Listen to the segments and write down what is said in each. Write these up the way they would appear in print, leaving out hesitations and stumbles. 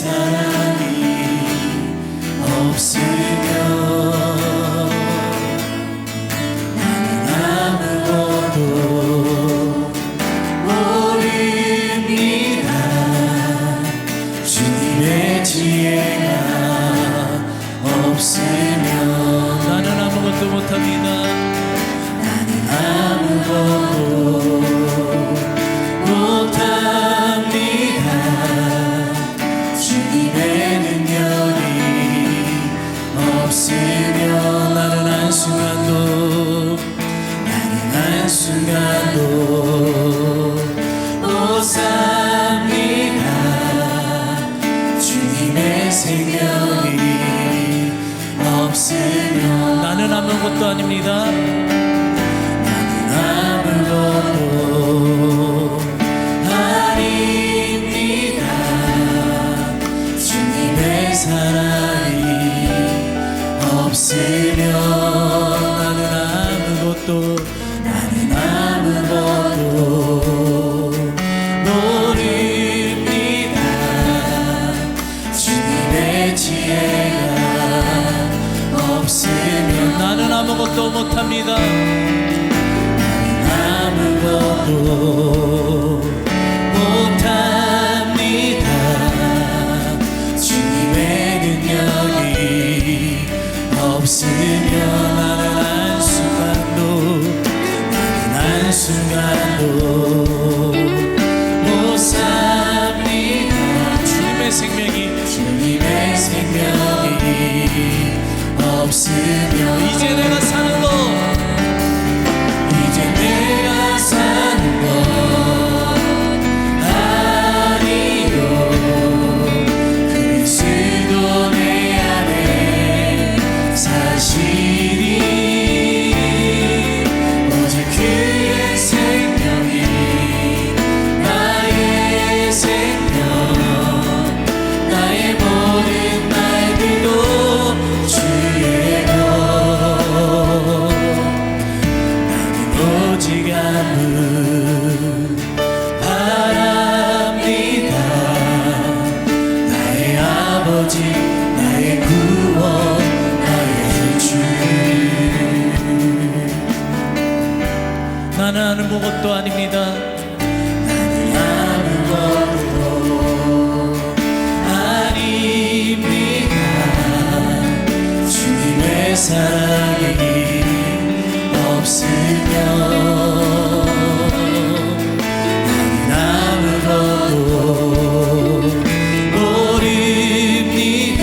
사랑이 없으면 나는 아무것도 모릅니다. 주님의 지혜가 없으면 나는 아무것도 못합니다. 나는 아무것도 못합니다. 주님의 능력이 없으면 나는 한순간도 못 삽니다. 주님의 생명이 없으면 나는 아무것도 아닙니다. 나는 아무것도 아닙니다. 주님의 사랑이 없으면 나는 아무것도 모릅니다. 주님의 지혜가 없으면 나는 아무것도 못합니다. 아무것도 못합니다. 주님의 능력이 없으면 나는 한순간도 못 삽니다. 주님의 생명이 없으면 이제 내가 사는 것 아니요. 그리스도 내 안에 사시니 오직 그의 생명이 나의 생명, 나의 모든 말들도 주의 것. 나는 오직 바랍니다. 나의 아버지, 나의 구원, 나의 주. 나는 아무것도 아닙니다. 나는 아무것도 아닙니다. 주님의 사랑이 없으면 나는 아무것도 모릅니다.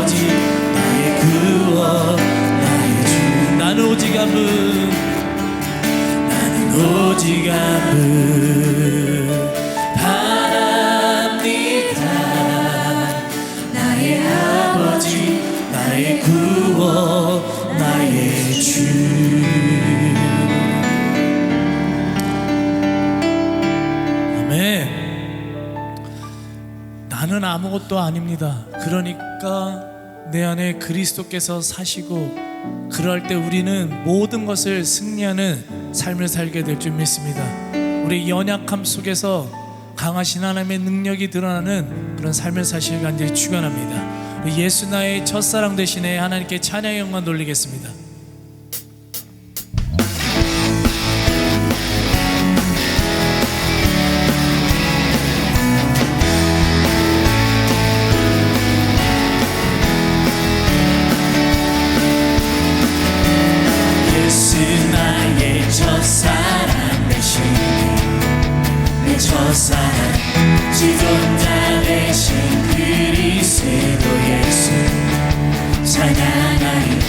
아버지 나의 구원 나의 주 나는 오직 아무 나는 오직 아무 바랍니다 나의 아버지 나의 구원 나의 주 아멘. 나는 아무것도 아닙니다. 그러니까 내 안에 그리스도께서 사시고 그럴 때 우리는 모든 것을 승리하는 삶을 살게 될 줄 믿습니다. 우리 연약함 속에서 강하신 하나님의 능력이 드러나는 그런 삶을 사시길 간절히 축원합니다. 우리 예수 나의 첫사랑 대신에 하나님께 찬양 영광 돌리겠습니다. 예수 나의 첫사랑 대신 내 첫사랑 지존자 대신 그리스도 예수 찬양하리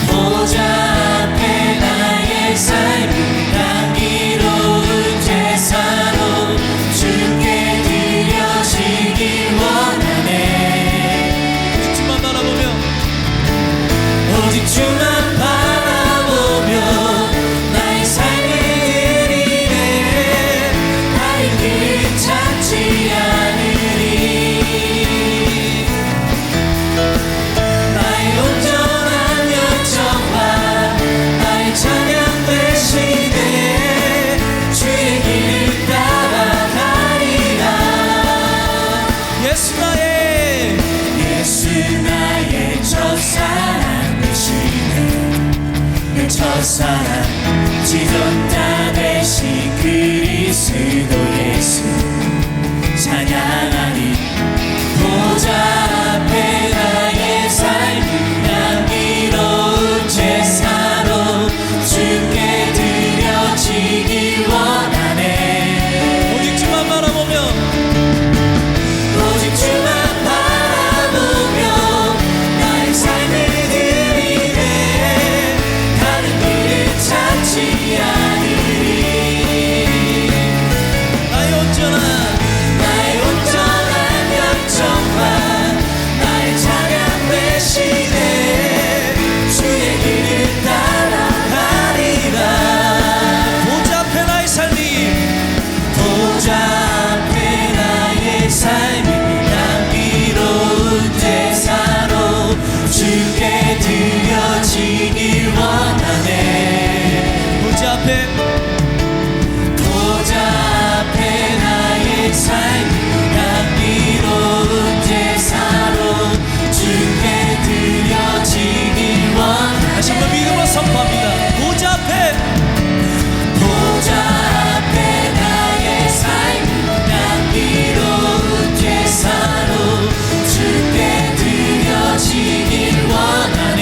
보좌 앞에 나의 삶을 향기로운 제사로 주께 드려지길 원하네 주만 바라보며 오직 주만 바라보며 나의 삶을 드리네 다른 길을 찾지 않으리 나의 온전한 열정과 나의 찬양 대신에 주의 길을 따라가리라 예수 나의 첫사랑 되시네 내 첫사랑 지존자 되신 그리스도 예수 찬양하리 보좌 앞에 나의 삶을 향기로운 제사로 주께 드려지길 원하네 오직 주만 바라보며 오직 주만 바라보며 나의 삶을 드리네 다른 길을 찾지 않으리 나의 온전한 열정과 나의 찬양 대신에 주의 길을 따라가리라 보좌 앞에 나의 삶이 보좌 앞에 나의 삶이 향기로운 제사로 주께 드려지길 원하네 보좌 앞에 보좌 앞에 나의 삶이 향기로운 제사로 주께 드려지길 원하네 다시 한번 믿음으로 선포합니다. 보좌 앞에 보좌 앞에 나의 삶이 향기로운 제사로 주께 드려지길 원하네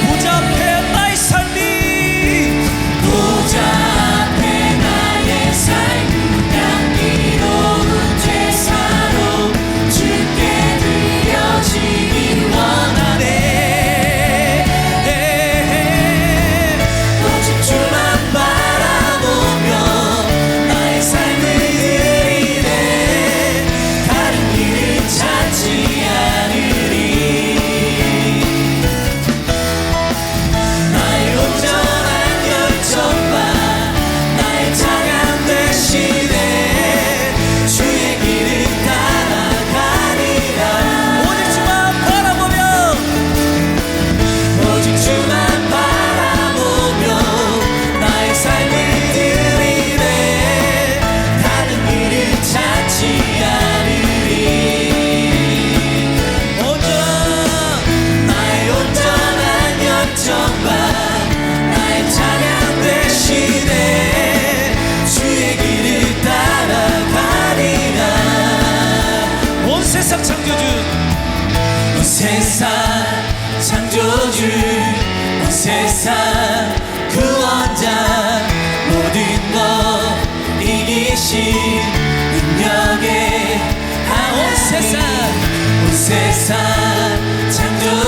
보좌 앞에 나의 삶이 보좌 앞에 나의 삶이 향기로운 제사로 주께 드려지길 원하네 오직 주만 바라보며 나의 삶을 드리네 다른 길을 찾지 않으리 나의 온전한 열정과 나의 찬양 대신에 주의 길을 따라가리라 오직 주만 바라보며 오직 주만 바라보며 나의 삶을 드리네 다른 길을 찾지 않으리 나의 온전한 열정과 나의 찬양 대신에 주의 길을 따라가리라 온 세상 창조주 온 세상 창조주 온 세상 구원자 모든 것 이기신 능력의 하나님 온 세상 온 세상 창조주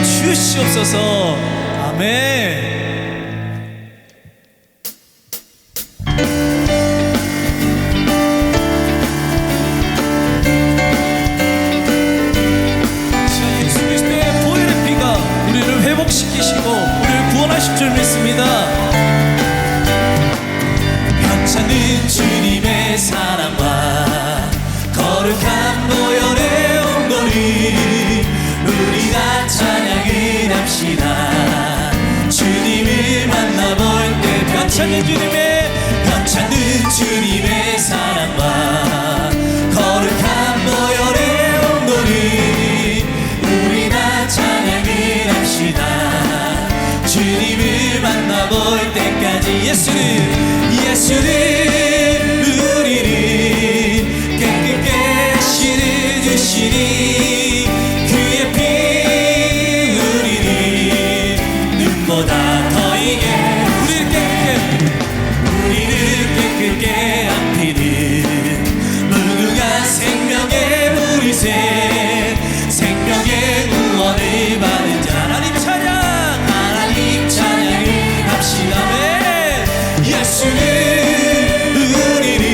주시옵소서. 아멘. 예수 그리스도의 보혈의 피가 우리를 회복시키시고 우리를 구원하실 줄 믿습니다. 괜찮은 주님의 사랑과 거룩한 보혈의 온거리 우리 다 찬양을 합시다. 주님을 만나볼 때 괜찮은 주님의 사랑과 거룩한 보혈의 온거리 우리 다 찬양을 합시다. 주님을 만나볼 때까지 예수는 우리를 깨끗게 씻어주시니 그의 피 우리를 눈보다 더 이게 우리를 깨끗게 합히는 무궁한 생명의 물이새 생명의 구원을 받은 자 하나님 찬양을 합시다. 예수는 우리를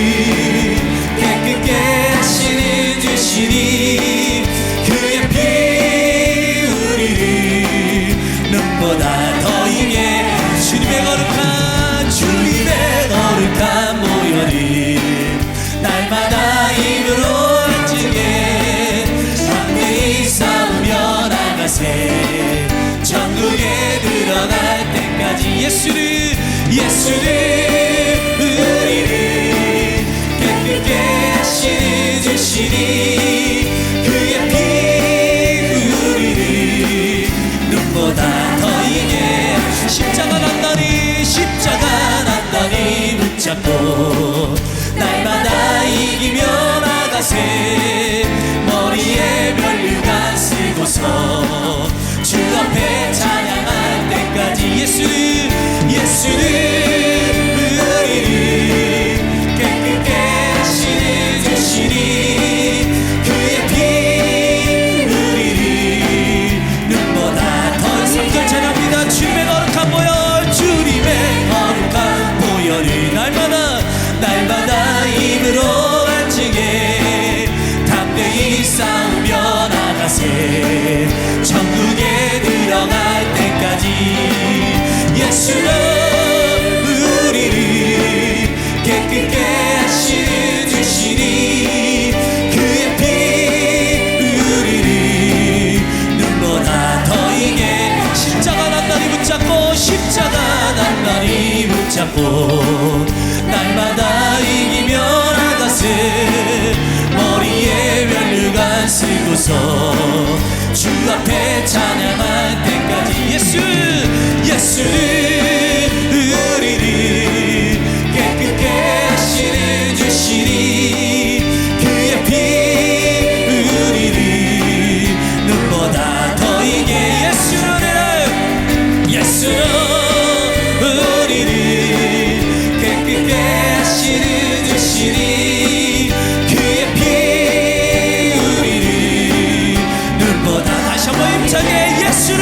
깨끗게 씻어주시니 그의 피 우리를 눈보다 더 이게 주님의 거룩한 보혈이 날마다 입으로 안지게 담대히 싸우며 나가세 천국에 들어갈 때까지 예수는 우리를 깨끗게 씻어주시니 그의 피 우리를 눈보다 더 이게 십자가 단단히 붙잡고 날마다 이기며 나가세 머리에 면류관 쓰고서 주 앞에 찬양할 때까지 예수는 우리를 깨끗게 씻어주시니 그의 피 우리를 눈보다 더 삼절 찬양합니다. 주님의 거룩한 보혈이 날마다 입으로 안지게 담대히 싸우며 나가세 천국에 들어갈 때까지 예수는 우리를 깨끗게 씻어주시니 그의 피 우리를 눈보다 더 이게 십자가 단단히 붙잡고 날마다 이기며 나가세 머리에 면류관 쓰고서 주 앞에 찬양할 때까지 예수는 우리를 깨끗게 씻어주시니 그의 피 우리를 눈보다 더 이게 예수는 우리를 깨끗게 씻어주시니 그의 피 우리를 눈보다 다시 한번 힘차게 예수는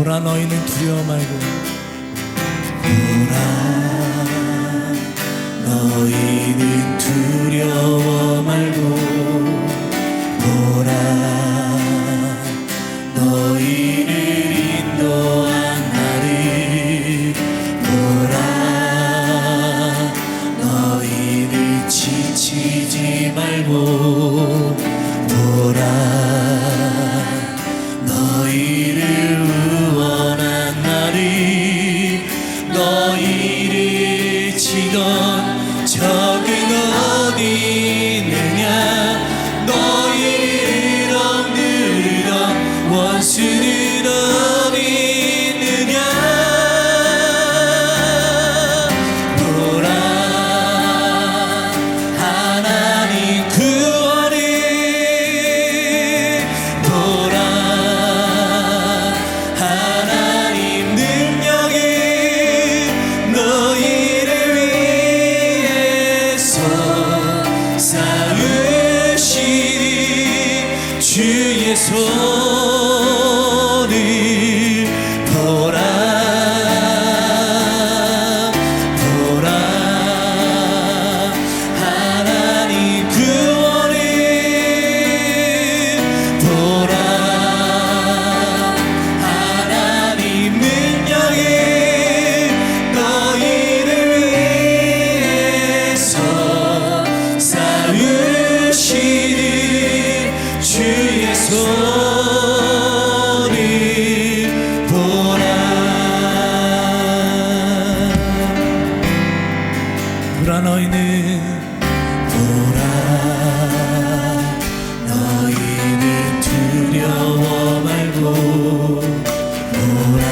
보라 너희는 두려워 말고 너희는 두려워 말고 보라 너희를 인도한 나를 보라 너희를 지치지 말고 보라 너희를 의원한 나를 너희를 치던 적은 어디 있느냐 너희를 억누르던 원수는 어디 있느냐 보라 하나님 구원을 보라 하나님 능력이 너희를 위해서 쌓으시니 주의 손을 보라 보라 하나님 구원을 보라 하나님 능력이 너희를 위해서 쌓으시니 주의 손을 보라 보라 너희는 두려워 말고 보라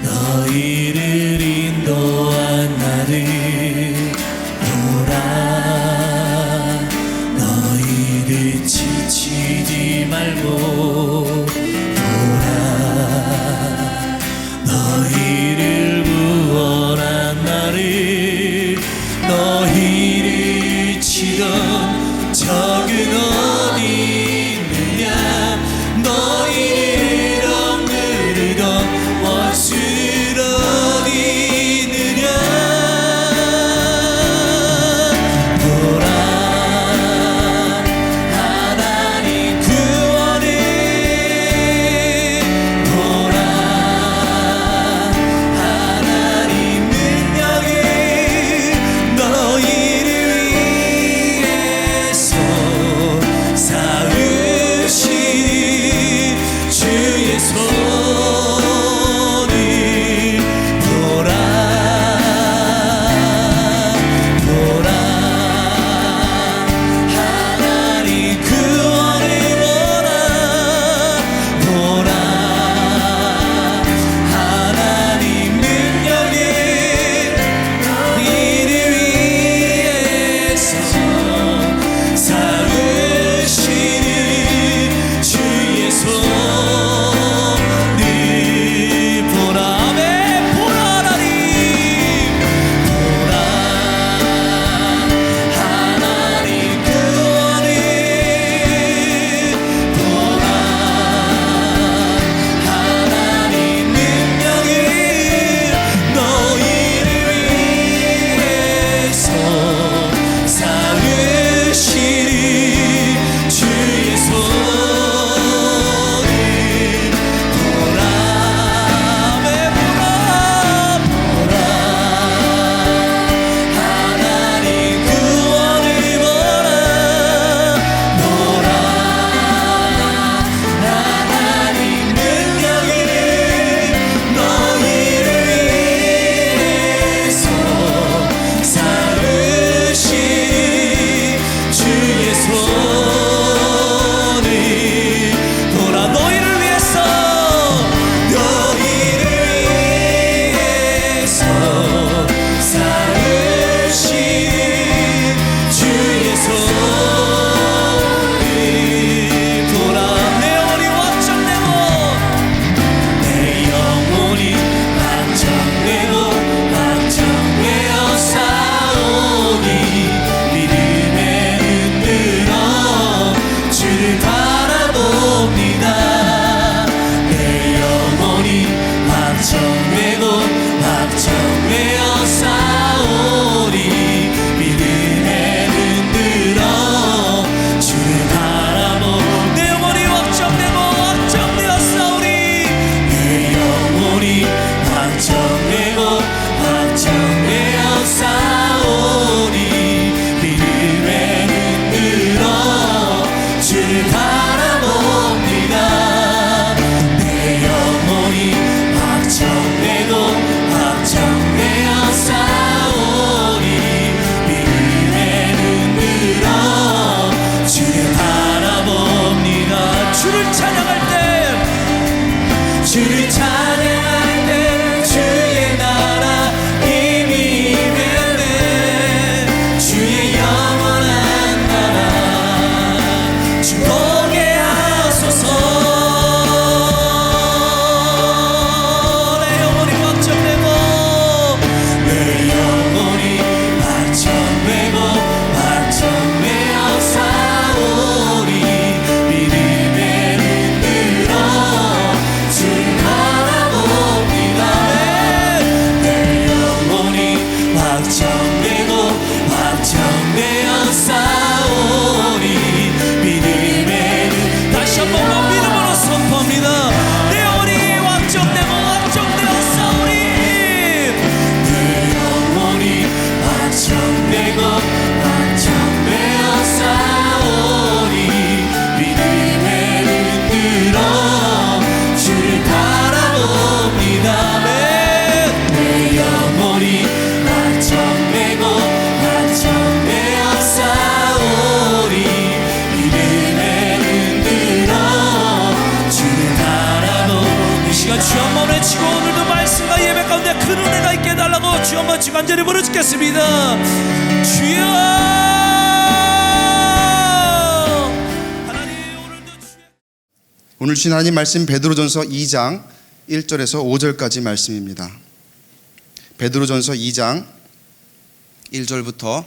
너희를 인도한 나를 보라 너희를 지치지 말고 보라 너희를 구원한 나를 너희를 치던 적은 어디 있느냐 너희를 억누르던 원수는 어디 있느냐 보라 하나님 구원을 간절히 부르짖겠습니다. 주여 하나님, 오늘도 주여. 오늘 주신 하나님 말씀 베드로전서 2장 1절에서 5절까지 말씀입니다. 베드로전서 2장 1절부터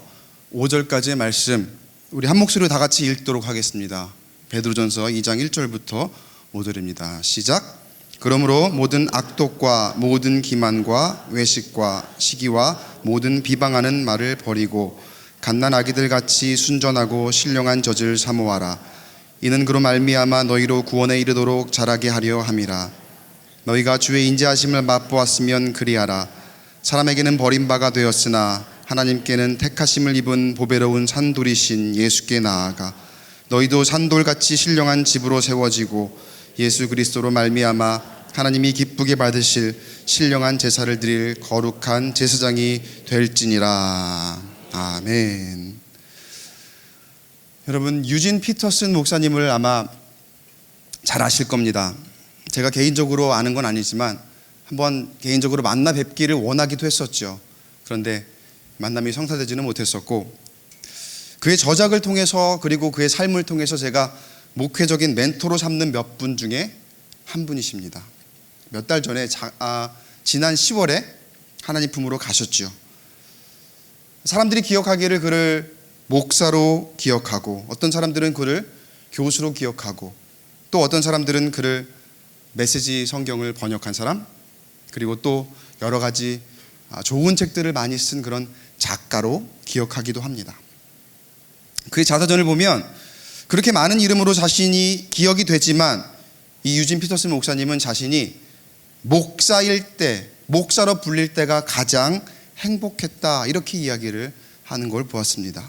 5절까지의 말씀, 우리 한 목소리로 다 같이 읽도록 하겠습니다. 베드로전서 2장 1절부터 5절입니다. 시작. 그러므로 모든 악독과 모든 기만과 외식과 시기와 모든 비방하는 말을 버리고 갓난 아기들 같이 순전하고 신령한 젖을 사모하라. 이는 그로 말미암아 너희로 구원에 이르도록 자라게 하려 함이라. 너희가 주의 인자하심을 맛보았으면 그리하라. 사람에게는 버림바가 되었으나 하나님께는 택하심을 입은 보배로운 산돌이신 예수께 나아가 너희도 산돌같이 신령한 집으로 세워지고 예수 그리스도로 말미암아 하나님이 기쁘게 받으실 신령한 제사를 드릴 거룩한 제사장이 될지니라. 아멘. 여러분, 유진 피터슨 목사님을 아마 잘 아실 겁니다. 제가 개인적으로 아는 건 아니지만 한번 개인적으로 만나 뵙기를 원하기도 했었죠. 그런데 만남이 성사되지는 못했었고, 그의 저작을 통해서 그리고 그의 삶을 통해서 제가 목회적인 멘토로 삼는 몇 분 중에 한 분이십니다. 몇 달 전에 지난 10월에 하나님 품으로 가셨죠. 사람들이 기억하기를 그를 목사로 기억하고, 어떤 사람들은 그를 교수로 기억하고, 또 어떤 사람들은 그를 메시지 성경을 번역한 사람, 그리고 또 여러 가지 좋은 책들을 많이 쓴 그런 작가로 기억하기도 합니다. 그의 자서전을 보면 그렇게 많은 이름으로 자신이 기억이 되지만 이 유진 피터슨 목사님은 자신이 목사일 때, 목사로 불릴 때가 가장 행복했다, 이렇게 이야기를 하는 걸 보았습니다.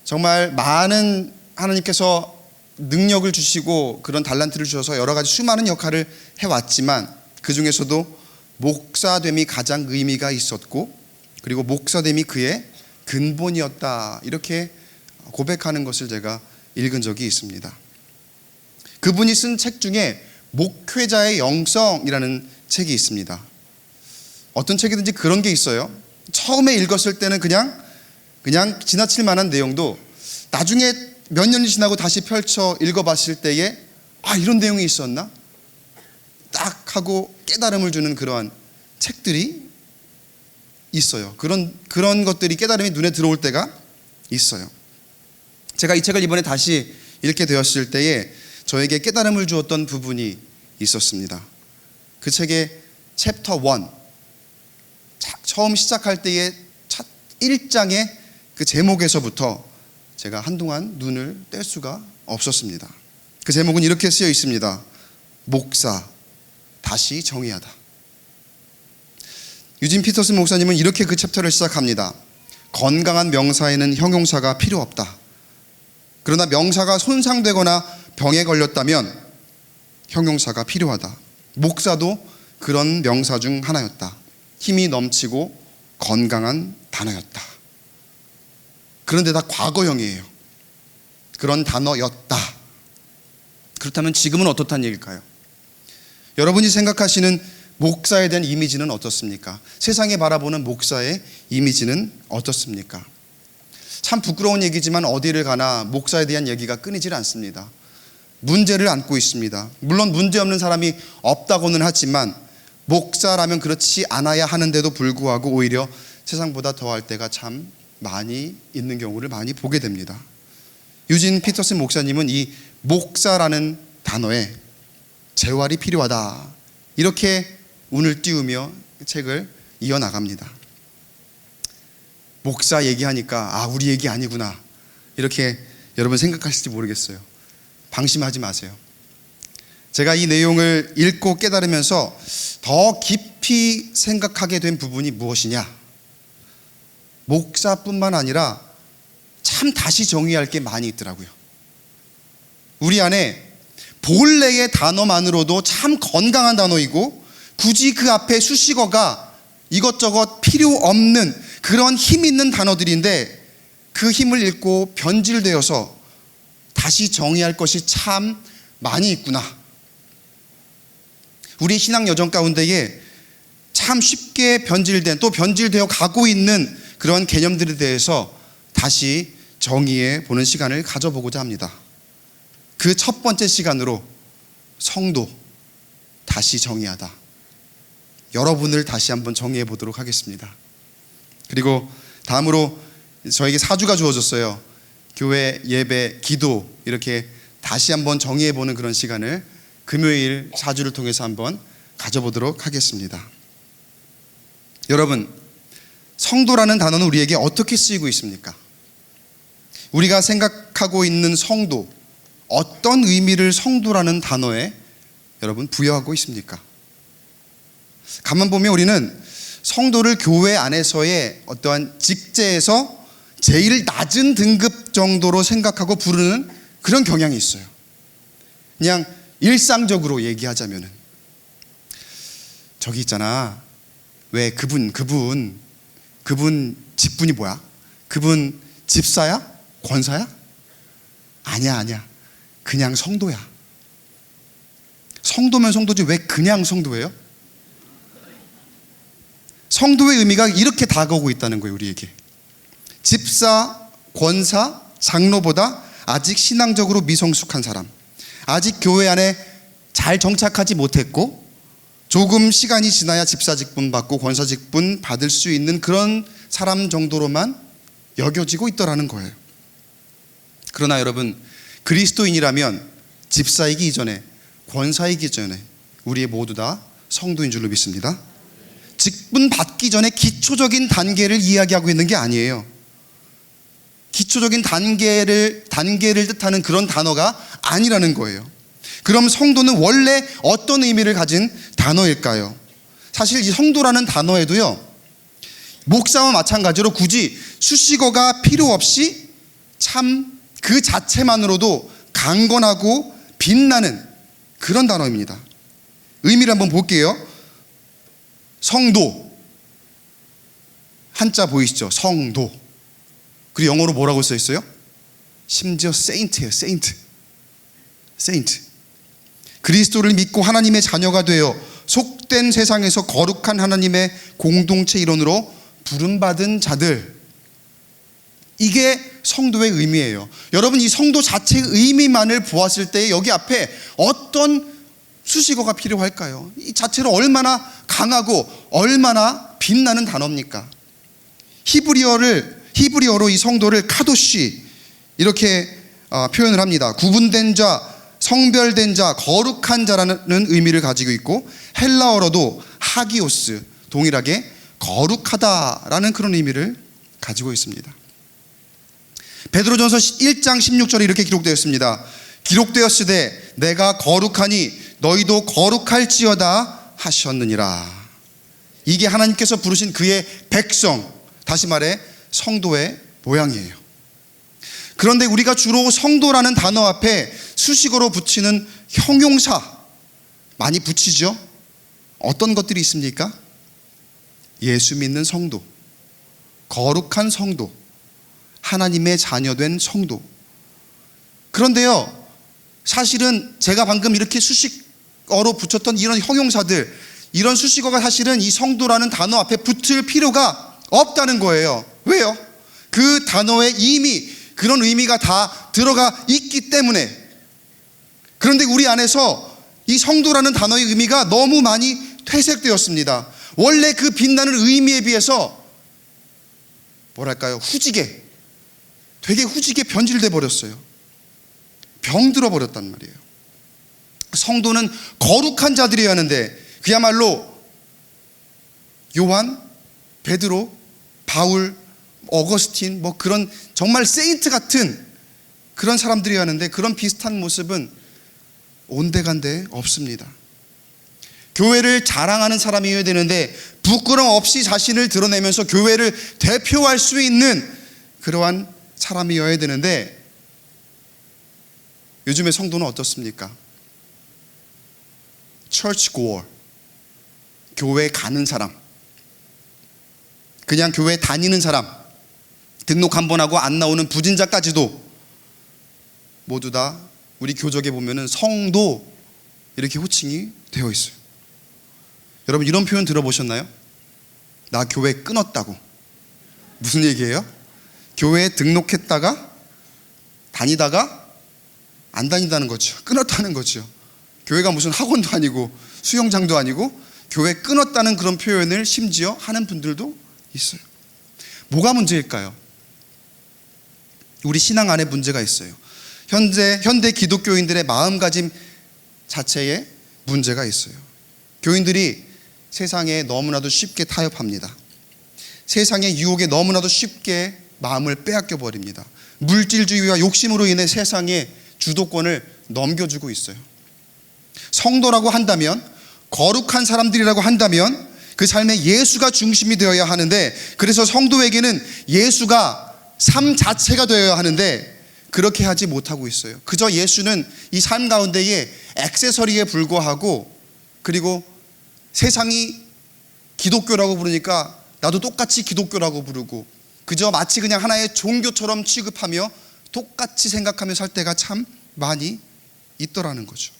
정말 많은 하나님께서 능력을 주시고 그런 달란트를 주셔서 여러 가지 수많은 역할을 해왔지만 그 중에서도 목사됨이 가장 의미가 있었고, 그리고 목사됨이 그의 근본이었다, 이렇게 고백하는 것을 제가 읽은 적이 있습니다. 그분이 쓴 책 중에 목회자의 영성이라는 책이 있습니다. 어떤 책이든지 그런 게 있어요. 처음에 읽었을 때는 그냥 지나칠 만한 내용도 나중에 몇 년이 지나고 다시 펼쳐 읽어봤을 때에 이런 내용이 있었나? 딱 하고 깨달음을 주는 그러한 책들이 있어요. 그런 것들이, 깨달음이 눈에 들어올 때가 있어요. 제가 이 책을 이번에 다시 읽게 되었을 때에 저에게 깨달음을 주었던 부분이 있었습니다. 그 책의 챕터 1, 처음 시작할 때의 첫 1장의 그 제목에서부터 제가 한동안 눈을 뗄 수가 없었습니다. 그 제목은 이렇게 쓰여 있습니다. 목사, 다시 정의하다. 유진 피터슨 목사님은 이렇게 그 챕터를 시작합니다. 건강한 명사에는 형용사가 필요 없다. 그러나 명사가 손상되거나 병에 걸렸다면 형용사가 필요하다. 목사도 그런 명사 중 하나였다. 힘이 넘치고 건강한 단어였다. 그런데 다 과거형이에요. 그런 단어였다. 그렇다면 지금은 어떻다는 얘기일까요? 여러분이 생각하시는 목사에 대한 이미지는 어떻습니까? 세상에 바라보는 목사의 이미지는 어떻습니까? 참 부끄러운 얘기지만 어디를 가나 목사에 대한 얘기가 끊이질 않습니다. 문제를 안고 있습니다. 물론 문제없는 사람이 없다고는 하지만 목사라면 그렇지 않아야 하는데도 불구하고 오히려 세상보다 더할 때가 참 많이 있는 경우를 많이 보게 됩니다. 유진 피터슨 목사님은 이 목사라는 단어에 재활이 필요하다, 이렇게 운을 띄우며 책을 이어나갑니다. 목사 얘기하니까 우리 얘기 아니구나, 이렇게 여러분 생각하실지 모르겠어요. 방심하지 마세요. 제가 이 내용을 읽고 깨달으면서 더 깊이 생각하게 된 부분이 무엇이냐, 목사뿐만 아니라 참 다시 정의할 게 많이 있더라고요. 우리 안에 본래의 단어만으로도 참 건강한 단어이고, 굳이 그 앞에 수식어가 이것저것 필요 없는 그런 힘 있는 단어들인데, 그 힘을 읽고 변질되어서 다시 정의할 것이 참 많이 있구나. 우리 신앙 여정 가운데에 참 쉽게 변질된, 또 변질되어 가고 있는 그런 개념들에 대해서 다시 정의해 보는 시간을 가져보고자 합니다. 그 첫 번째 시간으로 성도 다시 정의하다. 여러분을 다시 한번 정의해 보도록 하겠습니다. 그리고 다음으로 저에게 사주가 주어졌어요. 교회, 예배, 기도, 이렇게 다시 한번 정의해 보는 그런 시간을 금요일 사주를 통해서 한번 가져보도록 하겠습니다. 여러분, 성도라는 단어는 우리에게 어떻게 쓰이고 있습니까? 우리가 생각하고 있는 성도, 어떤 의미를 성도라는 단어에 여러분 부여하고 있습니까? 가만 보면 우리는 성도를 교회 안에서의 어떠한 직제에서 제일 낮은 등급 정도로 생각하고 부르는 그런 경향이 있어요. 그냥 일상적으로 얘기하자면은, 저기 있잖아, 왜 그분 직분이 뭐야? 그분 집사야? 권사야? 아니야. 그냥 성도야. 성도면 성도지 왜 그냥 성도예요? 성도의 의미가 이렇게 다가오고 있다는 거예요, 우리에게. 집사, 권사, 장로보다 아직 신앙적으로 미성숙한 사람, 아직 교회 안에 잘 정착하지 못했고 조금 시간이 지나야 집사 직분 받고 권사 직분 받을 수 있는 그런 사람 정도로만 여겨지고 있더라는 거예요. 그러나 여러분, 그리스도인이라면 집사이기 이전에, 권사이기 전에 우리 모두 다 성도인 줄로 믿습니다. 직분 받기 전에 기초적인 단계를 이야기하고 있는 게 아니에요. 기초적인 단계를 뜻하는 그런 단어가 아니라는 거예요. 그럼 성도는 원래 어떤 의미를 가진 단어일까요? 사실 이 성도라는 단어에도요, 목사와 마찬가지로 굳이 수식어가 필요 없이 참 그 자체만으로도 강건하고 빛나는 그런 단어입니다. 의미를 한번 볼게요. 성도, 한자 보이시죠? 성도. 그리고 영어로 뭐라고 써 있어요? 심지어 세인트예요. 세인트. 그리스도를 믿고 하나님의 자녀가 되어 속된 세상에서 거룩한 하나님의 공동체 일원으로 부름받은 자들, 이게 성도의 의미예요. 여러분, 이 성도 자체의 의미만을 보았을 때 여기 앞에 어떤 수식어가 필요할까요? 이 자체로 얼마나 강하고 얼마나 빛나는 단어입니까? 히브리어로 이 성도를 카도시, 이렇게 표현을 합니다. 구분된 자, 성별된 자, 거룩한 자라는 의미를 가지고 있고, 헬라어로도 하기오스, 동일하게 거룩하다라는 그런 의미를 가지고 있습니다. 베드로전서 1장 16절에 이렇게 기록되었습니다. 기록되었으되 내가 거룩하니 너희도 거룩할지어다 하셨느니라. 이게 하나님께서 부르신 그의 백성, 다시 말해 성도의 모양이에요. 그런데 우리가 주로 성도라는 단어 앞에 수식어로 붙이는 형용사 많이 붙이죠. 어떤 것들이 있습니까? 예수 믿는 성도, 거룩한 성도, 하나님의 자녀된 성도. 그런데요, 사실은 제가 방금 이렇게 수식어로 붙였던 이런 형용사들, 이런 수식어가 사실은 이 성도라는 단어 앞에 붙을 필요가 없다는 거예요. 왜요? 그 단어에 이미 그런 의미가 다 들어가 있기 때문에. 그런데 우리 안에서 이 성도라는 단어의 의미가 너무 많이 퇴색되었습니다. 원래 그 빛나는 의미에 비해서 뭐랄까요, 되게 후지게 변질돼 버렸어요. 병들어 버렸단 말이에요. 성도는 거룩한 자들이어야 하는데, 그야말로 요한, 베드로, 바울, 어거스틴, 뭐 그런 정말 세인트 같은 그런 사람들이어야 하는데, 그런 비슷한 모습은 온데간데 없습니다. 교회를 자랑하는 사람이어야 되는데 부끄럼 없이 자신을 드러내면서 교회를 대표할 수 있는 그러한 사람이어야 되는데, 요즘의 성도는 어떻습니까? church goer, 교회 가는 사람, 그냥 교회 다니는 사람, 등록 한 번 하고 안 나오는 부진자까지도 모두 다 우리 교적에 보면은 성도 이렇게 호칭이 되어 있어요. 여러분 이런 표현 들어보셨나요? 나 교회 끊었다고. 무슨 얘기예요? 교회에 등록했다가 다니다가 안 다닌다는 거죠. 끊었다는 거죠. 교회가 무슨 학원도 아니고 수영장도 아니고 교회 끊었다는 그런 표현을 심지어 하는 분들도 있어요. 뭐가 문제일까요? 우리 신앙 안에 문제가 있어요. 현대 기독교인들의 마음가짐 자체에 문제가 있어요. 교인들이 세상에 너무나도 쉽게 타협합니다. 세상의 유혹에 너무나도 쉽게 마음을 빼앗겨 버립니다. 물질주의와 욕심으로 인해 세상의 주도권을 넘겨주고 있어요. 성도라고 한다면, 거룩한 사람들이라고 한다면 그 삶에 예수가 중심이 되어야 하는데, 그래서 성도에게는 예수가 삶 자체가 되어야 하는데 그렇게 하지 못하고 있어요. 그저 예수는 이 삶 가운데의 액세서리에 불과하고, 그리고 세상이 기독교라고 부르니까 나도 똑같이 기독교라고 부르고, 그저 마치 그냥 하나의 종교처럼 취급하며 똑같이 생각하며 살 때가 참 많이 있더라는 거죠.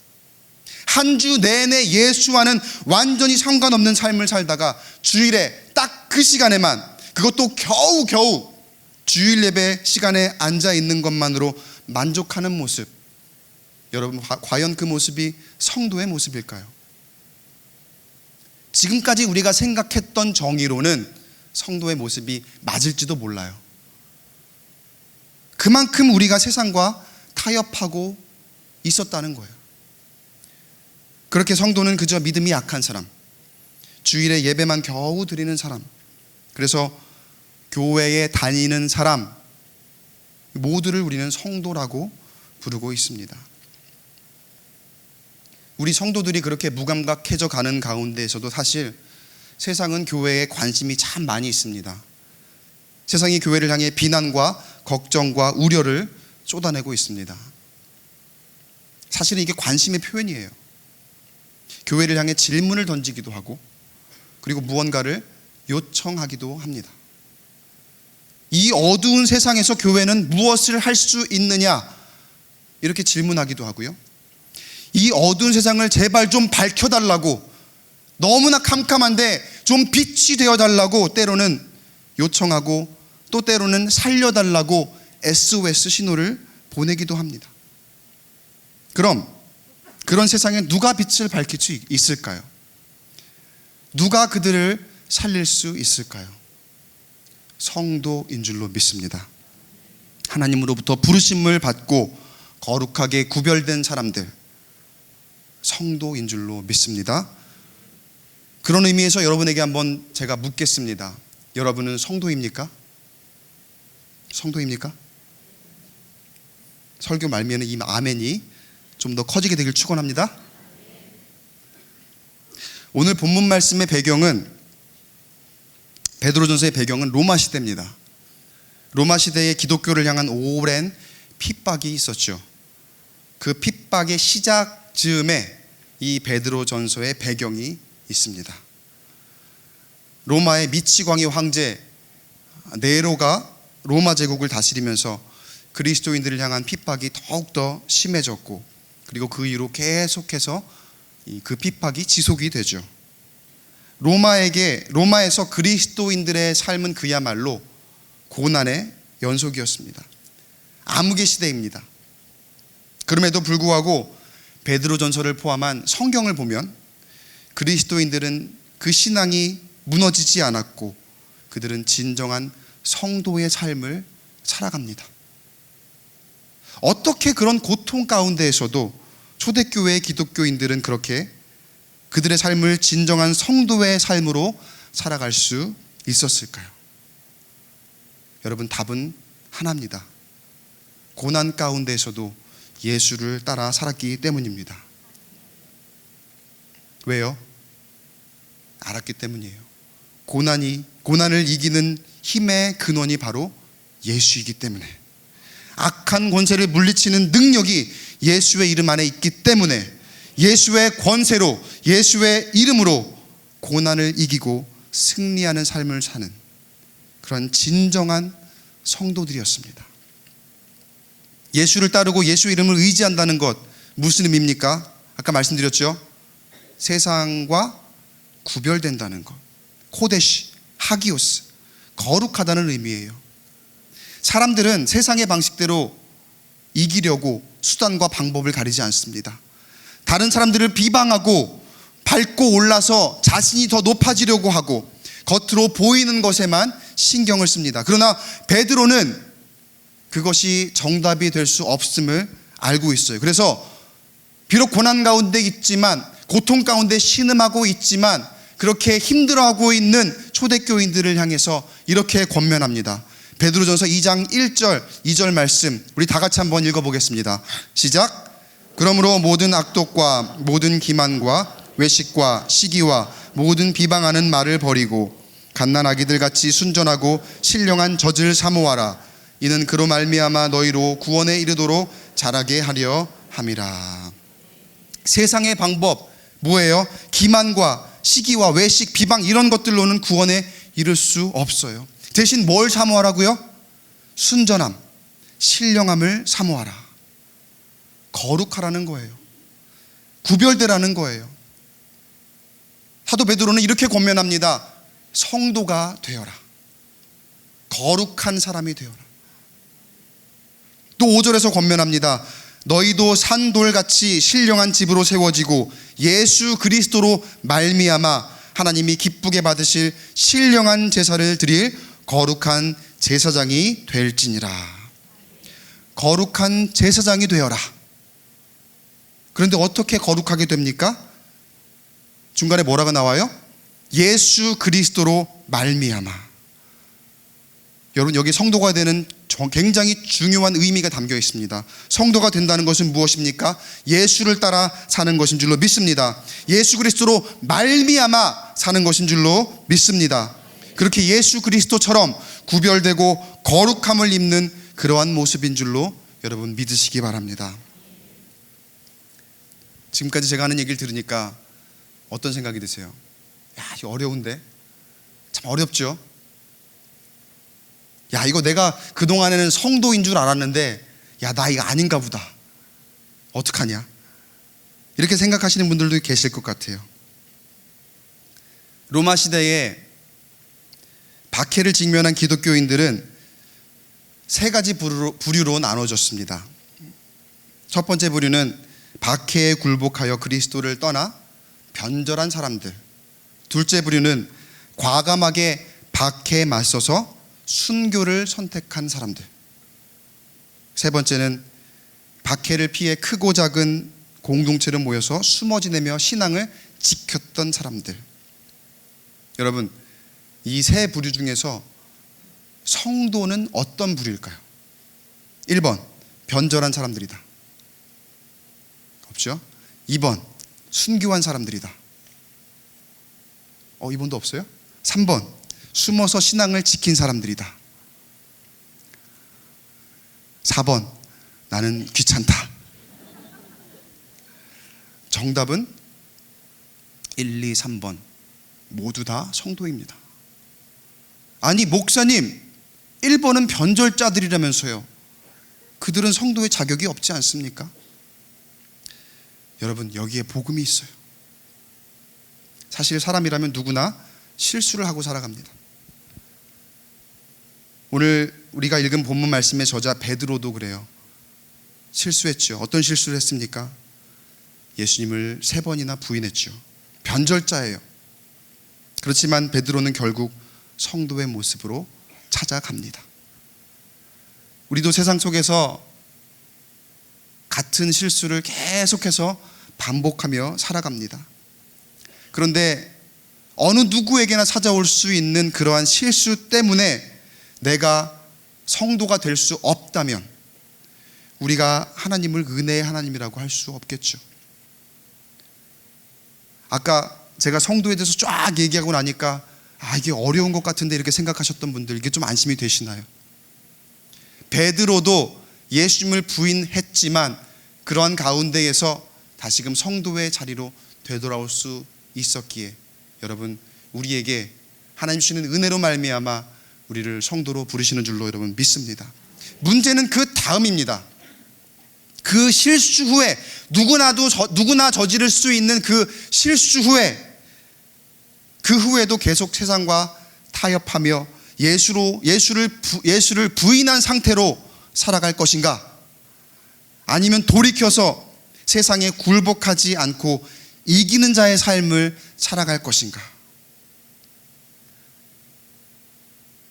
한 주 내내 예수와는 완전히 상관없는 삶을 살다가 주일에 딱 그 시간에만, 그것도 겨우 주일 예배 시간에 앉아 있는 것만으로 만족하는 모습, 여러분 과연 그 모습이 성도의 모습일까요? 지금까지 우리가 생각했던 정의로는 성도의 모습이 맞을지도 몰라요. 그만큼 우리가 세상과 타협하고 있었다는 거예요. 그렇게 성도는 그저 믿음이 약한 사람, 주일에 예배만 겨우 드리는 사람, 그래서 교회에 다니는 사람 모두를 우리는 성도라고 부르고 있습니다. 우리 성도들이 그렇게 무감각해져 가는 가운데에서도 사실 세상은 교회에 관심이 참 많이 있습니다. 세상이 교회를 향해 비난과 걱정과 우려를 쏟아내고 있습니다. 사실은 이게 관심의 표현이에요. 교회를 향해 질문을 던지기도 하고, 그리고 무언가를 요청하기도 합니다. 이 어두운 세상에서 교회는 무엇을 할 수 있느냐, 이렇게 질문하기도 하고요. 이 어두운 세상을 제발 좀 밝혀달라고, 너무나 캄캄한데 좀 빛이 되어달라고 때로는 요청하고, 또 때로는 살려달라고 SOS 신호를 보내기도 합니다. 그럼 그런 세상에 누가 빛을 밝힐 수 있을까요? 누가 그들을 살릴 수 있을까요? 성도인 줄로 믿습니다. 하나님으로부터 부르심을 받고 거룩하게 구별된 사람들, 성도인 줄로 믿습니다. 그런 의미에서 여러분에게 한번 제가 묻겠습니다. 여러분은 성도입니까? 성도입니까? 설교 말미에는 이 아멘이 좀 더 커지게 되길 축원합니다. 오늘 본문 말씀의 배경은, 베드로전서의 배경은 로마 시대입니다. 로마 시대에 기독교를 향한 오랜 핍박이 있었죠. 그 핍박의 시작 즈음에 이 베드로전서의 배경이 있습니다. 로마의 미치광이 황제 네로가 로마 제국을 다스리면서 그리스도인들을 향한 핍박이 더욱더 심해졌고, 그리고 그 이후로 계속해서 그 핍박이 지속이 되죠. 로마에서 그리스도인들의 삶은 그야말로 고난의 연속이었습니다. 암흑의 시대입니다. 그럼에도 불구하고 베드로전서를 포함한 성경을 보면 그리스도인들은 그 신앙이 무너지지 않았고, 그들은 진정한 성도의 삶을 살아갑니다. 어떻게 그런 고통 가운데에서도 초대교회의 기독교인들은 그렇게 그들의 삶을 진정한 성도의 삶으로 살아갈 수 있었을까요? 여러분, 답은 하나입니다. 고난 가운데에서도 예수를 따라 살았기 때문입니다. 왜요? 알았기 때문이에요. 고난을 이기는 힘의 근원이 바로 예수이기 때문에, 악한 권세를 물리치는 능력이 예수의 이름 안에 있기 때문에, 예수의 권세로, 예수의 이름으로 고난을 이기고 승리하는 삶을 사는 그런 진정한 성도들이었습니다. 예수를 따르고 예수 이름을 의지한다는 것, 무슨 의미입니까? 아까 말씀드렸죠. 세상과 구별된다는 것. 코데시, 하기오스, 거룩하다는 의미예요. 사람들은 세상의 방식대로 이기려고 수단과 방법을 가리지 않습니다. 다른 사람들을 비방하고 밟고 올라서 자신이 더 높아지려고 하고 겉으로 보이는 것에만 신경을 씁니다. 그러나 베드로는 그것이 정답이 될 수 없음을 알고 있어요. 그래서 비록 고난 가운데 있지만, 고통 가운데 신음하고 있지만, 그렇게 힘들어하고 있는 초대교인들을 향해서 이렇게 권면합니다. 베드로전서 2장 1절 2절 말씀 우리 다 같이 한번 읽어보겠습니다. 시작. 그러므로 모든 악독과 모든 기만과 외식과 시기와 모든 비방하는 말을 버리고 갓난아기들 같이 순전하고 신령한 젖을 사모하라. 이는 그로 말미암아 너희로 구원에 이르도록 자라게 하려 함이라. 세상의 방법 뭐예요? 기만과 시기와 외식, 비방 이런 것들로는 구원에 이를 수 없어요. 대신 뭘 사모하라고요? 순전함, 신령함을 사모하라. 거룩하라는 거예요. 구별되라는 거예요. 사도 베드로는 이렇게 권면합니다. 성도가 되어라. 거룩한 사람이 되어라. 또 5절에서 권면합니다. 너희도 산돌같이 신령한 집으로 세워지고 예수 그리스도로 말미암아 하나님이 기쁘게 받으실 신령한 제사를 드릴 거룩한 제사장이 될지니라. 거룩한 제사장이 되어라. 그런데 어떻게 거룩하게 됩니까? 중간에 뭐라고 나와요? 예수 그리스도로 말미암아. 여러분, 여기 성도가 되는 굉장히 중요한 의미가 담겨 있습니다. 성도가 된다는 것은 무엇입니까? 예수를 따라 사는 것인 줄로 믿습니다. 예수 그리스도로 말미암아 사는 것인 줄로 믿습니다. 그렇게 예수 그리스도처럼 구별되고 거룩함을 입는 그러한 모습인 줄로 여러분 믿으시기 바랍니다. 지금까지 제가 하는 얘기를 들으니까 어떤 생각이 드세요? 야, 이거 어려운데? 참 어렵죠? 야, 이거 내가 그동안에는 성도인 줄 알았는데 야, 나 이거 아닌가 보다. 어떡하냐? 이렇게 생각하시는 분들도 계실 것 같아요. 로마 시대에 박해를 직면한 기독교인들은 세 가지 부류로 나눠졌습니다. 첫 번째 부류는 박해에 굴복하여 그리스도를 떠나 변절한 사람들. 둘째 부류는 과감하게 박해에 맞서서 순교를 선택한 사람들. 세 번째는 박해를 피해 크고 작은 공동체를 모여서 숨어 지내며 신앙을 지켰던 사람들. 여러분, 이 세 부류 중에서 성도는 어떤 부류일까요? 1번, 변절한 사람들이다. 없죠? 2번, 순교한 사람들이다. 2번도 없어요? 3번, 숨어서 신앙을 지킨 사람들이다. 4번, 나는 귀찮다. 정답은 1, 2, 3번 모두 다 성도입니다. 아니, 목사님, 1번은 변절자들이라면서요. 그들은 성도의 자격이 없지 않습니까? 여러분, 여기에 복음이 있어요. 사실 사람이라면 누구나 실수를 하고 살아갑니다. 오늘 우리가 읽은 본문 말씀의 저자 베드로도 그래요. 실수했죠. 어떤 실수를 했습니까? 예수님을 3번이나 부인했죠. 변절자예요. 그렇지만 베드로는 결국 성도의 모습으로 찾아갑니다. 우리도 세상 속에서 같은 실수를 계속해서 반복하며 살아갑니다. 그런데 어느 누구에게나 찾아올 수 있는 그러한 실수 때문에 내가 성도가 될 수 없다면 우리가 하나님을 은혜의 하나님이라고 할 수 없겠죠. 아까 제가 성도에 대해서 쫙 얘기하고 나니까 이게 어려운 것 같은데 이렇게 생각하셨던 분들, 이게 좀 안심이 되시나요? 베드로도 예수님을 부인했지만 그러한 가운데에서 다시금 성도의 자리로 되돌아올 수 있었기에 여러분, 우리에게 하나님 주시는 은혜로 말미암아 우리를 성도로 부르시는 줄로 여러분 믿습니다. 문제는 그 다음입니다. 그 실수 후에 누구나 저지를 수 있는 그 실수 후에 그 후에도 계속 세상과 타협하며 예수를 부인한 상태로 살아갈 것인가? 아니면 돌이켜서 세상에 굴복하지 않고 이기는 자의 삶을 살아갈 것인가?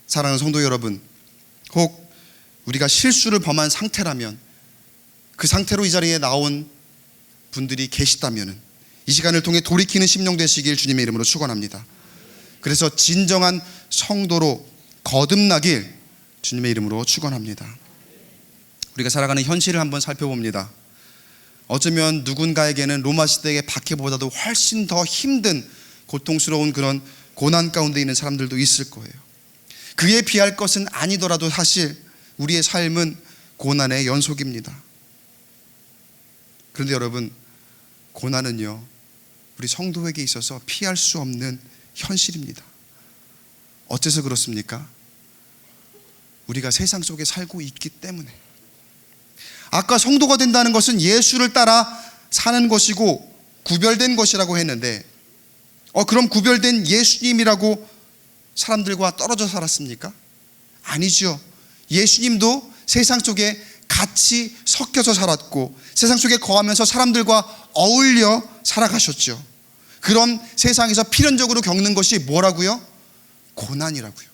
사랑하는 성도 여러분, 혹 우리가 실수를 범한 상태라면, 그 상태로 이 자리에 나온 분들이 계시다면 이 시간을 통해 돌이키는 심령 되시길 주님의 이름으로 축원합니다. 그래서 진정한 성도로 거듭나길 주님의 이름으로 축원합니다. 우리가 살아가는 현실을 한번 살펴봅니다. 어쩌면 누군가에게는 로마 시대의 박해보다도 훨씬 더 힘든 고통스러운 그런 고난 가운데 있는 사람들도 있을 거예요. 그에 비할 것은 아니더라도 사실 우리의 삶은 고난의 연속입니다. 그런데 여러분, 고난은요, 우리 성도에게 있어서 피할 수 없는 현실입니다. 어째서 그렇습니까? 우리가 세상 속에 살고 있기 때문에. 아까 성도가 된다는 것은 예수를 따라 사는 것이고 구별된 것이라고 했는데, 그럼 구별된 예수님이라고 사람들과 떨어져 살았습니까? 아니죠. 예수님도 세상 속에 같이 섞여서 살았고 세상 속에 거하면서 사람들과 어울려 살아가셨죠. 그런 세상에서 필연적으로 겪는 것이 뭐라고요? 고난이라고요.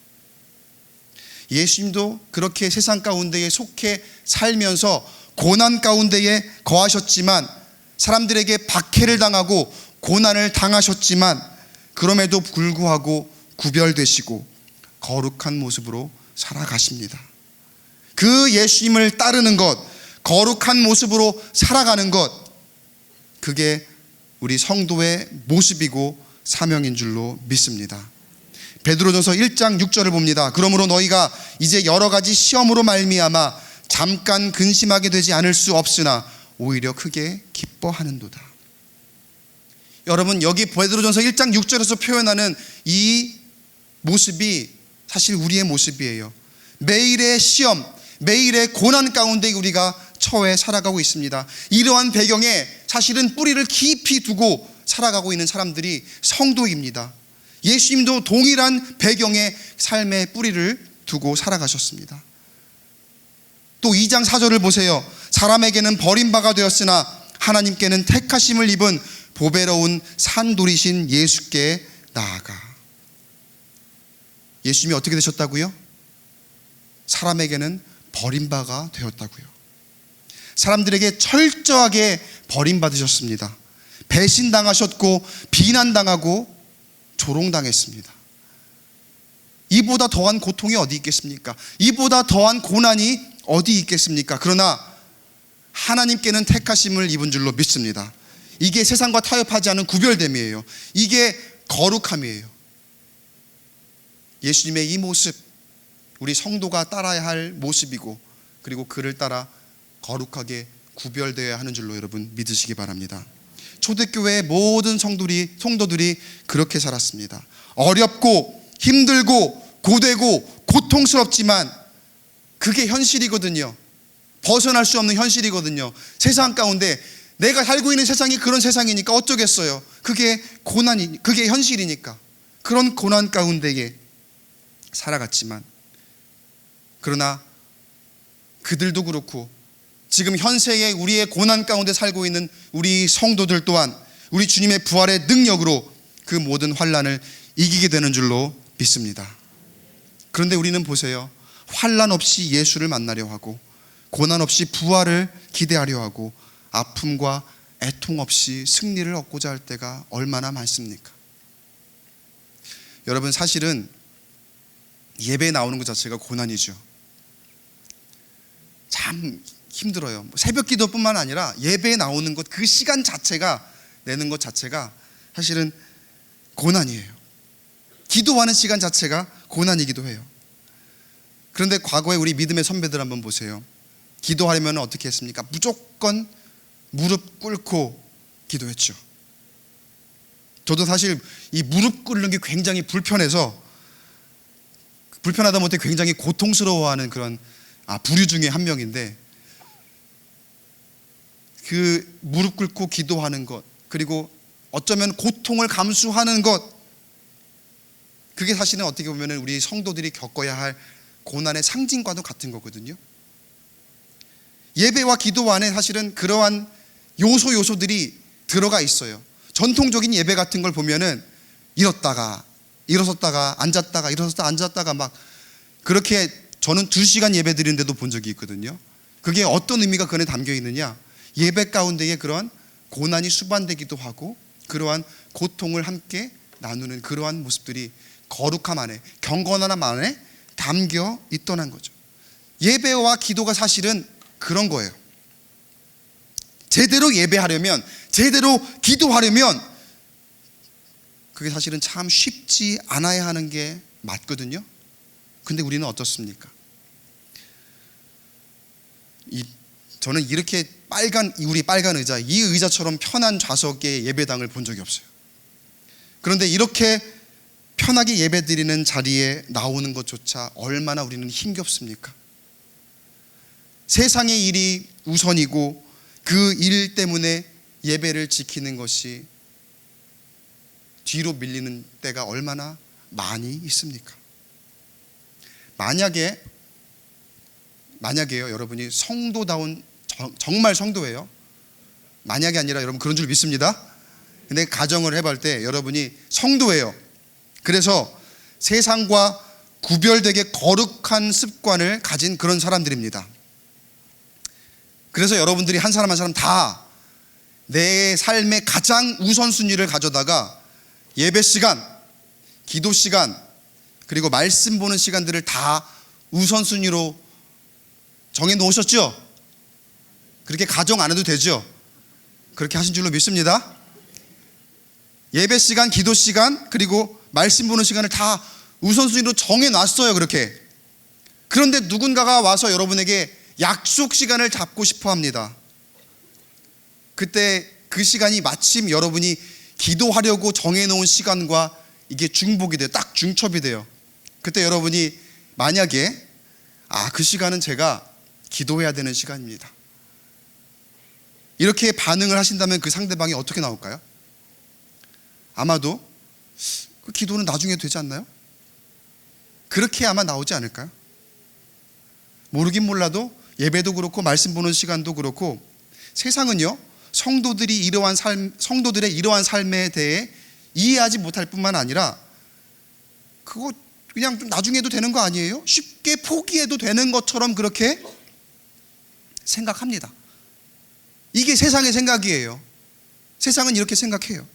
예수님도 그렇게 세상 가운데에 속해 살면서 고난 가운데에 거하셨지만, 사람들에게 박해를 당하고 고난을 당하셨지만, 그럼에도 불구하고 구별되시고 거룩한 모습으로 살아가십니다. 그 예수님을 따르는 것, 거룩한 모습으로 살아가는 것, 그게 우리 성도의 모습이고 사명인 줄로 믿습니다. 베드로전서 1장 6절을 봅니다. 그러므로 너희가 이제 여러 가지 시험으로 말미암아 잠깐 근심하게 되지 않을 수 없으나 오히려 크게 기뻐하는도다. 여러분, 여기 베드로전서 1장 6절에서 표현하는 이 모습이 사실 우리의 모습이에요. 매일의 시험, 매일의 고난 가운데 우리가 처해 살아가고 있습니다. 이러한 배경에 사실은 뿌리를 깊이 두고 살아가고 있는 사람들이 성도입니다. 예수님도 동일한 배경에 삶의 뿌리를 두고 살아가셨습니다. 또 2장 4절을 보세요. 사람에게는 버림바가 되었으나 하나님께는 택하심을 입은 보배로운 산돌이신 예수께 나아가. 예수님이 어떻게 되셨다고요? 사람에게는 버림바가 되었다고요. 사람들에게 철저하게 버림받으셨습니다. 배신당하셨고 비난당하고 조롱당했습니다. 이보다 더한 고통이 어디 있겠습니까? 이보다 더한 고난이 어디 있겠습니까? 그러나 하나님께는 택하심을 입은 줄로 믿습니다. 이게 세상과 타협하지 않은 구별됨이에요. 이게 거룩함이에요. 예수님의 이 모습, 우리 성도가 따라야 할 모습이고, 그리고 그를 따라 거룩하게 구별되어야 하는 줄로 여러분 믿으시기 바랍니다. 초대교회의 모든 성도들이 그렇게 살았습니다. 어렵고 힘들고 고되고 고통스럽지만 그게 현실이거든요. 벗어날 수 없는 현실이거든요. 세상 가운데 내가 살고 있는 세상이 그런 세상이니까 어쩌겠어요. 그게 그게 현실이니까. 그런 고난 가운데에 살아갔지만, 그러나 그들도 그렇고 지금 현세에 우리의 고난 가운데 살고 있는 우리 성도들 또한 우리 주님의 부활의 능력으로 그 모든 환난을 이기게 되는 줄로 믿습니다. 그런데 우리는 보세요. 환난 없이 예수를 만나려 하고 고난 없이 부활을 기대하려 하고 아픔과 애통 없이 승리를 얻고자 할 때가 얼마나 많습니까? 여러분, 사실은 예배에 나오는 것 자체가 고난이죠. 참 힘들어요. 새벽 기도뿐만 아니라 예배에 나오는 것, 그 시간 자체가, 내는 것 자체가 사실은 고난이에요. 기도하는 시간 자체가 고난이기도 해요. 그런데 과거에 우리 믿음의 선배들 한번 보세요. 기도하려면 어떻게 했습니까? 무조건 무릎 꿇고 기도했죠. 저도 사실 이 무릎 꿇는 게 굉장히 불편하다 못해 굉장히 고통스러워하는 그런 부류 중에 한 명인데, 그 무릎 꿇고 기도하는 것, 그리고 어쩌면 고통을 감수하는 것, 그게 사실은 어떻게 보면 우리 성도들이 겪어야 할 고난의 상징과도 같은 거거든요. 예배와 기도 안에 사실은 그러한 요소들이 들어가 있어요. 전통적인 예배 같은 걸 보면은 일었다가 일어섰다가 앉았다가 일어섰다가 앉았다가 막 그렇게 저는 2시간 예배 드리는데도 본 적이 있거든요. 그게 어떤 의미가 그 안에 담겨 있느냐, 예배 가운데에 그러한 고난이 수반되기도 하고 그러한 고통을 함께 나누는 그러한 모습들이 거룩함 안에, 경건함 안에 담겨 있더란 거죠. 예배와 기도가 사실은 그런 거예요. 제대로 예배하려면, 제대로 기도하려면 그게 사실은 참 쉽지 않아야 하는 게 맞거든요. 근데 우리는 어떻습니까? 저는 이렇게 우리 빨간 의자, 이 의자처럼 편한 좌석의 예배당을 본 적이 없어요. 그런데 이렇게 편하게 예배드리는 자리에 나오는 것조차 얼마나 우리는 힘겹습니까? 세상의 일이 우선이고 그 일 때문에 예배를 지키는 것이 뒤로 밀리는 때가 얼마나 많이 있습니까? 만약에요, 여러분이 성도다운, 정말 성도예요. 만약이 아니라 여러분 그런 줄 믿습니다. 근데 가정을 해볼 때 여러분이 성도예요. 그래서 세상과 구별되게 거룩한 습관을 가진 그런 사람들입니다. 그래서 여러분들이 한 사람 한 사람 다 내 삶의 가장 우선순위를 가져다가 예배 시간, 기도 시간, 그리고 말씀 보는 시간들을 다 우선순위로 정해 놓으셨죠? 그렇게 가정 안 해도 되죠? 그렇게 하신 줄로 믿습니다. 예배 시간, 기도 시간, 그리고 말씀 보는 시간을 다 우선순위로 정해 놨어요. 그렇게. 그런데 누군가가 와서 여러분에게 약속 시간을 잡고 싶어 합니다. 그때 그 시간이 마침 여러분이 기도하려고 정해놓은 시간과 이게 중복이 돼요. 딱 중첩이 돼요. 그때 여러분이 만약에 그 시간은 제가 기도해야 되는 시간입니다, 이렇게 반응을 하신다면 그 상대방이 어떻게 나올까요? 아마도 그 기도는 나중에 되지 않나요? 그렇게 아마 나오지 않을까요? 모르긴 몰라도 예배도 그렇고 말씀 보는 시간도 그렇고 세상은요, 성도들의 이러한 삶에 대해 이해하지 못할 뿐만 아니라 그거 그냥 좀 나중에 해도 되는 거 아니에요? 쉽게 포기해도 되는 것처럼 그렇게 생각합니다. 이게 세상의 생각이에요. 세상은 이렇게 생각해요.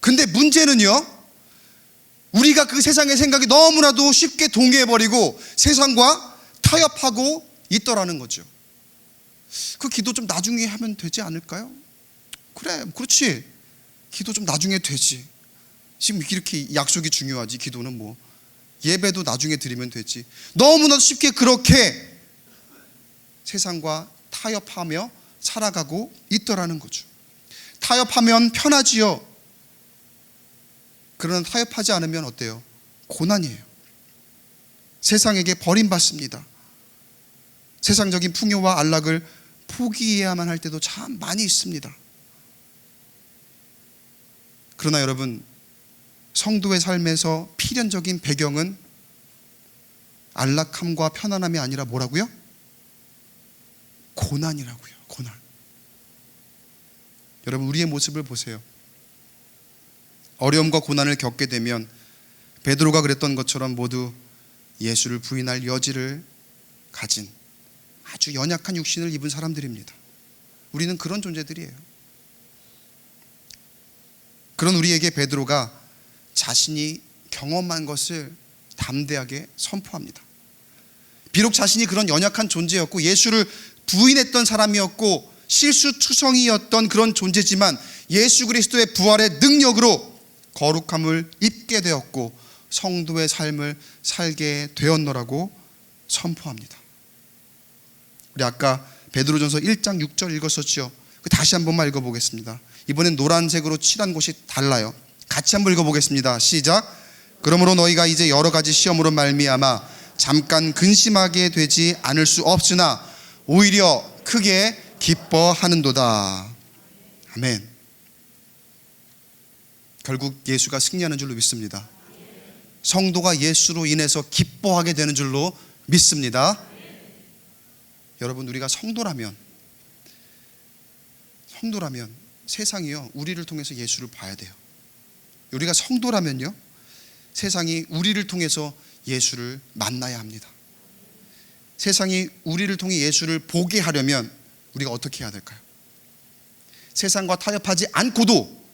근데 문제는요, 우리가 그 세상의 생각이 너무나도 쉽게 동의해버리고 세상과 타협하고 있더라는 거죠. 그 기도 좀 나중에 하면 되지 않을까요? 그래, 그렇지. 기도 좀 나중에 되지. 지금 이렇게 약속이 중요하지. 기도는 뭐 예배도 나중에 드리면 되지. 너무나도 쉽게 그렇게 세상과 타협하며 살아가고 있더라는 거죠. 타협하면 편하지요. 그러나 타협하지 않으면 어때요? 고난이에요. 세상에게 버림받습니다. 세상적인 풍요와 안락을 포기해야만 할 때도 참 많이 있습니다. 그러나 여러분, 성도의 삶에서 필연적인 배경은 안락함과 편안함이 아니라 뭐라고요? 고난이라고요. 고난. 여러분, 우리의 모습을 보세요. 어려움과 고난을 겪게 되면 베드로가 그랬던 것처럼 모두 예수를 부인할 여지를 가진 아주 연약한 육신을 입은 사람들입니다. 우리는 그런 존재들이에요. 그런 우리에게 베드로가 자신이 경험한 것을 담대하게 선포합니다. 비록 자신이 그런 연약한 존재였고 예수를 부인했던 사람이었고 실수투성이였던 그런 존재지만 예수 그리스도의 부활의 능력으로 거룩함을 입게 되었고 성도의 삶을 살게 되었노라고 선포합니다. 우리 아까 베드로전서 1장 6절 읽었었죠. 다시 한 번만 읽어보겠습니다. 이번엔 노란색으로 칠한 곳이 달라요. 같이 한번 읽어보겠습니다. 시작. 그러므로 너희가 이제 여러 가지 시험으로 말미암아 잠깐 근심하게 되지 않을 수 없으나 오히려 크게 기뻐하는도다. 아멘. 결국 예수가 승리하는 줄로 믿습니다. 성도가 예수로 인해서 기뻐하게 되는 줄로 믿습니다. 여러분, 우리가 성도라면 세상이요 우리를 통해서 예수를 봐야 돼요. 우리가 성도라면요 세상이 우리를 통해서 예수를 만나야 합니다. 세상이 우리를 통해 예수를 보게 하려면 우리가 어떻게 해야 될까요? 세상과 타협하지 않고도,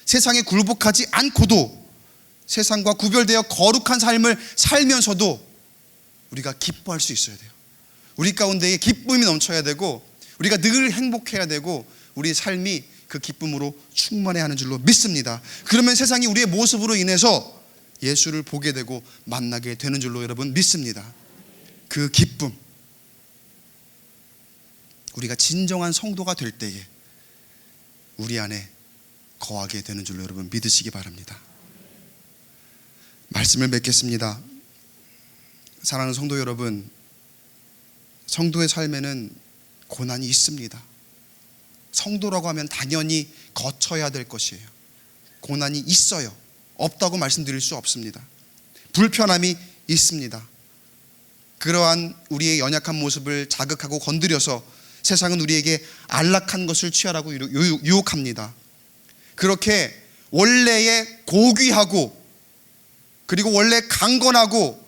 세상에 굴복하지 않고도, 세상과 구별되어 거룩한 삶을 살면서도 우리가 기뻐할 수 있어야 돼요. 우리 가운데에 기쁨이 넘쳐야 되고, 우리가 늘 행복해야 되고, 우리 삶이 그 기쁨으로 충만해야 하는 줄로 믿습니다. 그러면 세상이 우리의 모습으로 인해서 예수를 보게 되고 만나게 되는 줄로 여러분 믿습니다. 그 기쁨, 우리가 진정한 성도가 될 때에 우리 안에 거하게 되는 줄로 여러분 믿으시기 바랍니다. 말씀을 맺겠습니다. 사랑하는 성도 여러분, 성도의 삶에는 고난이 있습니다. 성도라고 하면 당연히 거쳐야 될 것이에요. 고난이 있어요. 없다고 말씀드릴 수 없습니다. 불편함이 있습니다. 그러한 우리의 연약한 모습을 자극하고 건드려서 세상은 우리에게 안락한 것을 취하라고 유혹합니다. 그렇게 원래의 고귀하고 그리고 원래 강건하고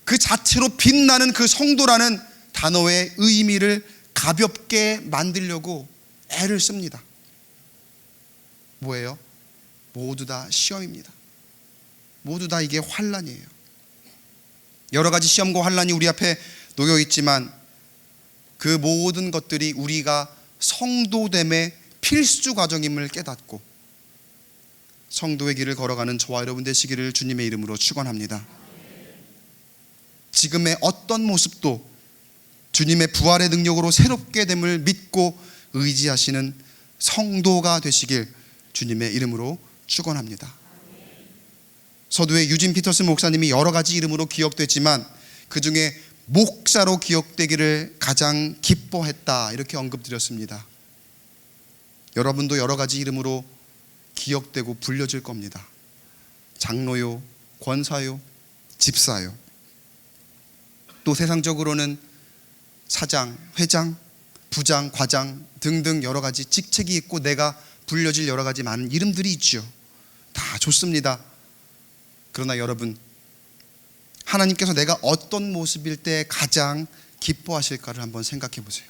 그 자체로 빛나는 그 성도라는 단어의 의미를 가볍게 만들려고 애를 씁니다. 뭐예요? 모두 다 시험입니다. 모두 다 이게 환난이에요. 여러 가지 시험과 환난이 우리 앞에 놓여 있지만 그 모든 것들이 우리가 성도됨의 필수 과정임을 깨닫고 성도의 길을 걸어가는 저와 여러분 되시기를 주님의 이름으로 축원합니다. 지금의 어떤 모습도 주님의 부활의 능력으로 새롭게 됨을 믿고 의지하시는 성도가 되시길 주님의 이름으로 축원합니다. 서두에 유진 피터슨 목사님이 여러 가지 이름으로 기억됐지만 그 중에 목사로 기억되기를 가장 기뻐했다, 이렇게 언급드렸습니다. 여러분도 여러 가지 이름으로 기억되고 불려질 겁니다. 장로요, 권사요, 집사요, 또 세상적으로는 사장, 회장, 부장, 과장 등등 여러 가지 직책이 있고 내가 불려질 여러 가지 많은 이름들이 있죠. 다 좋습니다. 그러나 여러분, 하나님께서 내가 어떤 모습일 때 가장 기뻐하실까를 한번 생각해 보세요.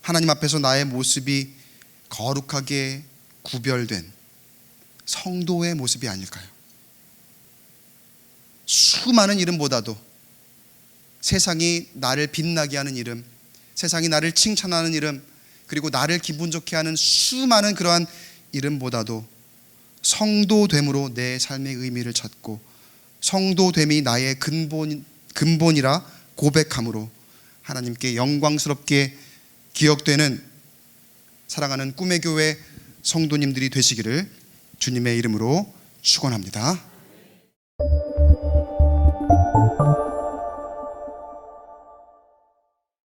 하나님 앞에서 나의 모습이 거룩하게 구별된 성도의 모습이 아닐까요? 수많은 이름보다도 세상이 나를 빛나게 하는 이름, 세상이 나를 칭찬하는 이름, 그리고 나를 기분 좋게 하는 수많은 그러한 이름보다도 성도됨으로 내 삶의 의미를 찾고 성도됨이 나의 근본이라 고백함으로 하나님께 영광스럽게 기억되는 사랑하는 꿈의 교회 성도님들이 되시기를 주님의 이름으로 축원합니다.